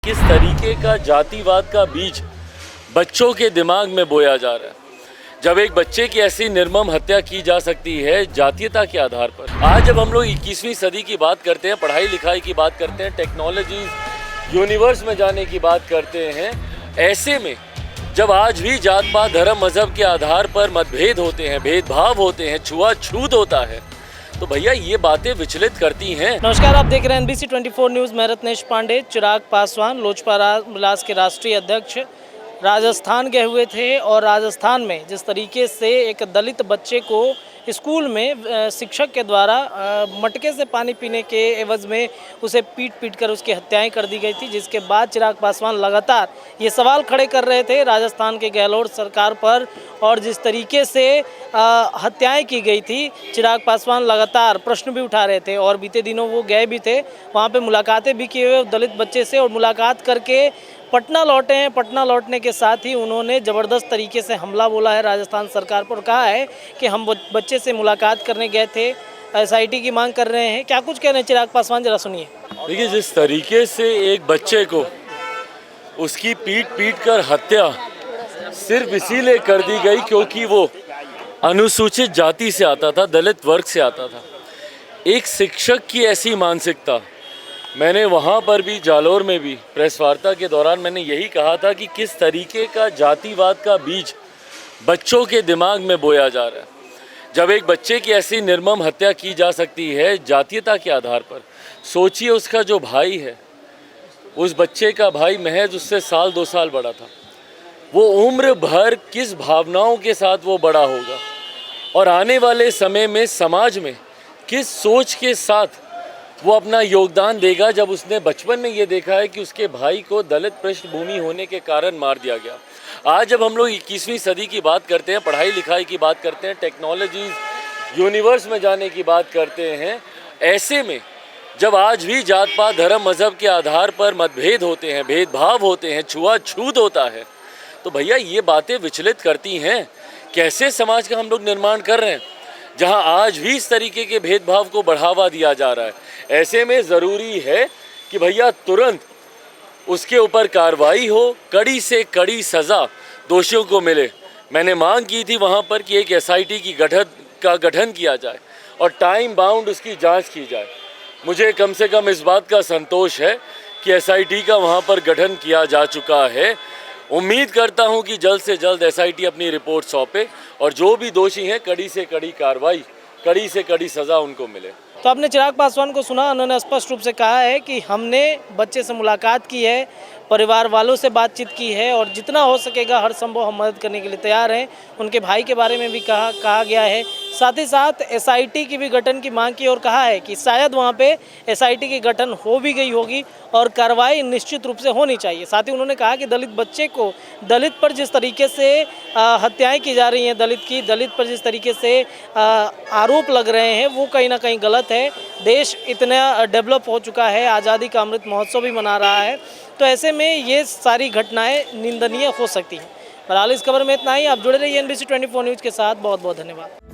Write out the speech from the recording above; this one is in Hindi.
किस तरीके का जातिवाद का बीज बच्चों के दिमाग में बोया जा रहा है। जब एक बच्चे की ऐसी निर्मम हत्या की जा सकती है जातीयता के आधार पर। आज जब हम लोग 21वीं सदी की बात करते हैं, पढ़ाई लिखाई की बात करते हैं, टेक्नोलॉजी यूनिवर्स में जाने की बात करते हैं, ऐसे में जब आज भी जात पात धर्म मजहब के आधार पर मतभेद होते हैं, भेदभाव होते हैं, छुआछूत होता है, तो भैया ये बातें विचलित करती हैं। नमस्कार, आप देख रहे हैं NBC 24 न्यूज़। मैं रत्नेश पांडे। चिराग पासवान लोजपा राज के राष्ट्रीय अध्यक्ष राजस्थान गए हुए थे और राजस्थान में जिस तरीके से एक दलित बच्चे को स्कूल में शिक्षक के द्वारा मटके से पानी पीने के एवज में उसे पीट कर उसकी हत्याएं कर दी गई थी, जिसके बाद चिराग पासवान लगातार ये सवाल खड़े कर रहे थे राजस्थान के गहलोत सरकार पर। और जिस तरीके से हत्याएं की गई थी, चिराग पासवान लगातार प्रश्न भी उठा रहे थे और बीते दिनों वो गए भी थे, वहाँ पे मुलाकातें भी किए हुए दलित बच्चे से, और मुलाकात करके पटना लौटे हैं। पटना लौटने के साथ ही उन्होंने ज़बरदस्त तरीके से हमला बोला है राजस्थान सरकार पर। कहा है कि हम बच्चे से मुलाकात करने गए थे, SIT की मांग कर रहे हैं। क्या कुछ कह रहे हैं चिराग पासवान, जरा सुनिए। देखिए, जिस तरीके से एक बच्चे को उसकी पीट कर हत्या सिर्फ इसीलिए कर दी गई क्योंकि वो अनुसूचित जाति से आता था, दलित वर्ग से आता था। एक शिक्षक की ऐसी मानसिकता, मैंने वहाँ पर भी जालोर में भी प्रेस वार्ता के दौरान मैंने यही कहा था कि किस तरीके का जातिवाद का बीज बच्चों के दिमाग में बोया जा रहा है। जब एक बच्चे की ऐसी निर्मम हत्या की जा सकती है जातीयता के आधार पर, सोचिए उसका जो भाई है, उस बच्चे का भाई महज उससे साल 2 साल बड़ा था, वो उम्र भर किस भावनाओं के साथ वो बड़ा होगा और आने वाले समय में समाज में किस सोच के साथ वो अपना योगदान देगा जब उसने बचपन में ये देखा है कि उसके भाई को दलित पृष्ठभूमि होने के कारण मार दिया गया। आज जब हम लोग 21वीं सदी की बात करते हैं, पढ़ाई लिखाई की बात करते हैं, टेक्नोलॉजी यूनिवर्स में जाने की बात करते हैं, ऐसे में जब आज भी जात पात धर्म मजहब के आधार पर मतभेद होते हैं, भेदभाव होते हैं, छुआछूत होता है, तो भैया ये बातें विचलित करती हैं। कैसे समाज का हम लोग निर्माण कर रहे हैं जहां आज भी इस तरीके के भेदभाव को बढ़ावा दिया जा रहा है। ऐसे में ज़रूरी है कि भैया तुरंत उसके ऊपर कार्रवाई हो, कड़ी से कड़ी सज़ा दोषियों को मिले। मैंने मांग की थी वहां पर कि एक SIT का गठन किया जाए और टाइम बाउंड उसकी जांच की जाए। मुझे कम से कम इस बात का संतोष है कि SIT का वहां पर गठन किया जा चुका है। उम्मीद करता हूं कि जल्द से जल्द SIT अपनी रिपोर्ट सौंपे और जो भी दोषी हैं कड़ी से कड़ी कार्रवाई, कड़ी से कड़ी सज़ा उनको मिले। तो आपने चिराग पासवान को सुना, उन्होंने स्पष्ट रूप से कहा है कि हमने बच्चे से मुलाकात की है, परिवार वालों से बातचीत की है और जितना हो सकेगा हर संभव हम मदद करने के लिए तैयार हैं। उनके भाई के बारे में भी कहा गया है। साथ ही साथ SIT की भी गठन की मांग की और कहा है कि शायद वहाँ पे SIT की गठन हो भी गई होगी और कार्रवाई निश्चित रूप से होनी चाहिए। साथ ही उन्होंने कहा कि दलित बच्चे को, दलित पर जिस तरीके से हत्याएं की जा रही हैं, दलित पर जिस तरीके से आरोप लग रहे हैं, वो कहीं ना कहीं गलत है। देश इतना डेवलप हो चुका है, आज़ादी का अमृत महोत्सव भी मना रहा है, तो ऐसे में ये सारी घटनाएं निंदनीय हो सकती हैं। फिलहाल इस खबर में इतना ही। आप जुड़े रहिए NBC 24 न्यूज़ के साथ। बहुत बहुत धन्यवाद।